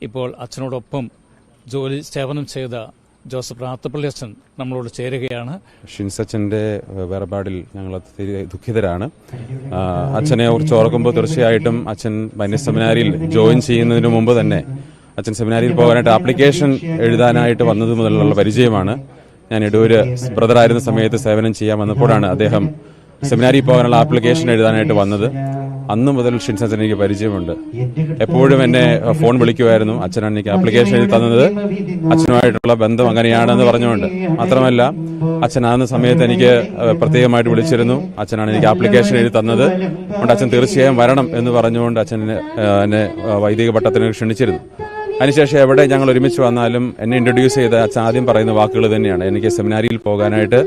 ഇപ്പോൾ അച്ഛനോടൊപ്പം ജോലി സേവനം ചെയ്ത ജോസഫ് റാത്തപ്പള്ളി അച്ഛൻ നമ്മളോട് ചേരുകയാണ്. ഷിൻസച്ചന്റെ വേർപാടിൽ ഞങ്ങൾ ദുഃഖിതരാണ്. അച്ഛനെ കുറിച്ച് ഓർക്കുമ്പോൾ തീർച്ചയായിട്ടും അച്ഛൻ ബൈനസ് സെമിനാരിയിൽ ജോയിൻ ചെയ്യുന്നതിന് മുമ്പ് തന്നെ അച്ഛൻ സെമിനാരിയിൽ പോകാനായിട്ട് ആപ്ലിക്കേഷൻ എഴുതാനായിട്ട് വന്നത് മുതലുള്ള പരിചയമാണ്. ഞാൻ എടൂര് ബ്രദറായിരുന്ന സമയത്ത് സേവനം ചെയ്യാൻ വന്നപ്പോഴാണ് അദ്ദേഹം സെമിനാരിയിൽ പോകാനുള്ള ആപ്ലിക്കേഷൻ എഴുതാനായിട്ട് വന്നത്. അന്നു മുതൽ ഷിൻസച്ചൻ എനിക്ക് പരിചയമുണ്ട്. എപ്പോഴും എന്നെ ഫോൺ വിളിക്കുമായിരുന്നു. അച്ഛനാണ് എനിക്ക് ആപ്ലിക്കേഷൻ എഴുതി തന്നത്, അച്ഛനുമായിട്ടുള്ള ബന്ധം അങ്ങനെയാണെന്ന് പറഞ്ഞുകൊണ്ട്. മാത്രമല്ല, അച്ഛനാകുന്ന സമയത്ത് എനിക്ക് പ്രത്യേകമായിട്ട് വിളിച്ചിരുന്നു. അച്ഛനാണ് എനിക്ക് ആപ്ലിക്കേഷൻ എഴുതി തന്നത്, അതുകൊണ്ട് അച്ഛൻ തീർച്ചയായും വരണം എന്ന് പറഞ്ഞുകൊണ്ട് അച്ഛൻ എന്നെ വൈദിക പട്ടത്തിന് ക്ഷണിച്ചിരുന്നു. അതിനുശേഷം എവിടെ ഞങ്ങൾ ഒരുമിച്ച് വന്നാലും എന്നെ ഇൻട്രൊഡ്യൂസ് ചെയ്ത അച്ഛൻ ആദ്യം പറയുന്ന വാക്കുകൾ തന്നെയാണ്. എനിക്ക് സെമിനാരിയിൽ പോകാനായിട്ട്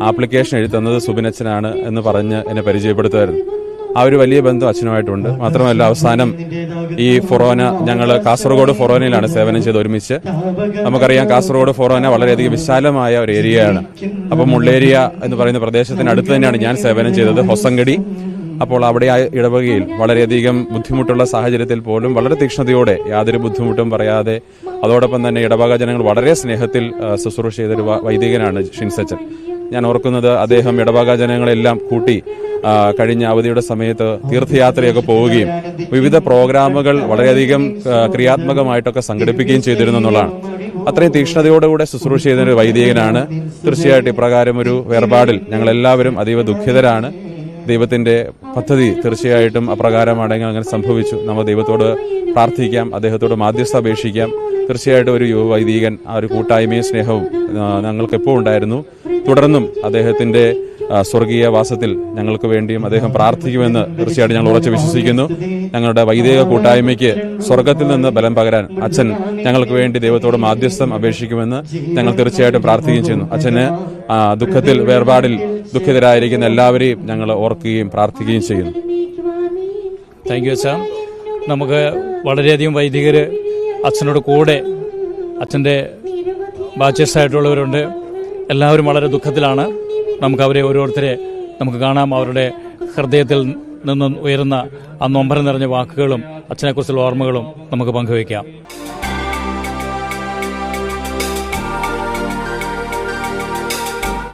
ആപ്ലിക്കേഷൻ എഴുതി തന്നത് സുബിനച്ഛനാണ് എന്ന് പറഞ്ഞ് എന്നെ പരിചയപ്പെടുത്തുമായിരുന്നു. ആ ഒരു വലിയ ബന്ധം അച്ഛനുമായിട്ടുണ്ട്. മാത്രമല്ല, അവസാനം ഈ ഫൊറോന, ഞങ്ങൾ കാസർഗോഡ് ഫൊറോനയിലാണ് സേവനം ചെയ്ത് ഒരുമിച്ച്. നമുക്കറിയാം, കാസർഗോഡ് ഫൊറോന വളരെയധികം വിശാലമായ ഒരു ഏരിയയാണ്. അപ്പം മുള്ളേരിയ എന്ന് പറയുന്ന പ്രദേശത്തിന് അടുത്ത് തന്നെയാണ് ഞാൻ സേവനം ചെയ്തത്, ഹൊസങ്കടി. അപ്പോൾ അവിടെ ആ ഇടവകയിൽ വളരെയധികം ബുദ്ധിമുട്ടുള്ള സാഹചര്യത്തിൽ പോലും വളരെ തീക്ഷ്ണതയോടെ യാതൊരു ബുദ്ധിമുട്ടും പറയാതെ, അതോടൊപ്പം തന്നെ ഇടവക ജനങ്ങൾ വളരെ സ്നേഹത്തിൽ ശുശ്രൂഷ ചെയ്തൊരു വൈദികനാണ് ഷിൻസച്ചൻ. ഞാൻ ഓർക്കുന്നത്, അദ്ദേഹം ഇടവക ജനങ്ങളെല്ലാം കൂട്ടി കഴിഞ്ഞ അവധിയുടെ സമയത്ത് തീർത്ഥയാത്രയൊക്കെ പോവുകയും വിവിധ പ്രോഗ്രാമുകൾ വളരെയധികം ക്രിയാത്മകമായിട്ടൊക്കെ സംഘടിപ്പിക്കുകയും ചെയ്തിരുന്നു എന്നുള്ളതാണ്. അത്രയും തീക്ഷ്ണതയോടുകൂടെ ശുശ്രൂഷ ചെയ്തൊരു വൈദികനാണ്. തീർച്ചയായിട്ടും ഇപ്രകാരം ഒരു വേർപാടിൽ ഞങ്ങളെല്ലാവരും അതീവ ദുഃഖിതരാണ്. ദൈവത്തിന്റെ പദ്ധതി തീർച്ചയായിട്ടും അപ്രകാരമാണെങ്കിൽ അങ്ങനെ സംഭവിച്ചു. നമ്മൾ ദൈവത്തോട് പ്രാർത്ഥിക്കാം, അദ്ദേഹത്തോട് മാധ്യസ്ഥ അപേക്ഷിക്കാം. തീർച്ചയായിട്ടും ഒരു യുവ വൈദികൻ, ആ ഒരു കൂട്ടായ്മയും സ്നേഹവും ഞങ്ങൾക്ക് എപ്പോൾ ഉണ്ടായിരുന്നു. തുടർന്നും അദ്ദേഹത്തിന്റെ സ്വർഗീയ വാസത്തിൽ ഞങ്ങൾക്ക് വേണ്ടിയും അദ്ദേഹം പ്രാർത്ഥിക്കുമെന്ന് തീർച്ചയായിട്ടും ഞങ്ങൾ ഉറച്ചു വിശ്വസിക്കുന്നു. ഞങ്ങളുടെ വൈദിക കൂട്ടായ്മയ്ക്ക് സ്വർഗത്തിൽ നിന്ന് ബലം പകരാൻ അച്ഛൻ ഞങ്ങൾക്ക് വേണ്ടി ദൈവത്തോട് മാധ്യസ്ഥം അപേക്ഷിക്കുമെന്ന് ഞങ്ങൾ തീർച്ചയായിട്ടും പ്രാർത്ഥിക്കുകയും ചെയ്യുന്നു. അച്ഛന് ദുഃഖത്തിൽ, വേർപാടിൽ ദുഃഖിതരായിരിക്കുന്ന എല്ലാവരെയും ഞങ്ങൾ ഓർക്കുകയും പ്രാർത്ഥിക്കുകയും ചെയ്യുന്നു. താങ്ക് യു അച്ഛാ. നമുക്ക് വളരെയധികം വൈദികര് അച്ഛനോട് കൂടെ, അച്ഛൻ്റെ ബാച്ചേഴ്സായിട്ടുള്ളവരുണ്ട്. എല്ലാവരും വളരെ ദുഃഖത്തിലാണ്. നമുക്ക് അവരെ ഓരോരുത്തരെ നമുക്ക് കാണാം. അവരുടെ ഹൃദയത്തിൽ നിന്നും ഉയരുന്ന ആ നൊമ്പരം നിറഞ്ഞ വാക്കുകളും അച്ഛനെക്കുറിച്ചുള്ള ഓർമ്മകളും നമുക്ക് പങ്കുവയ്ക്കാം.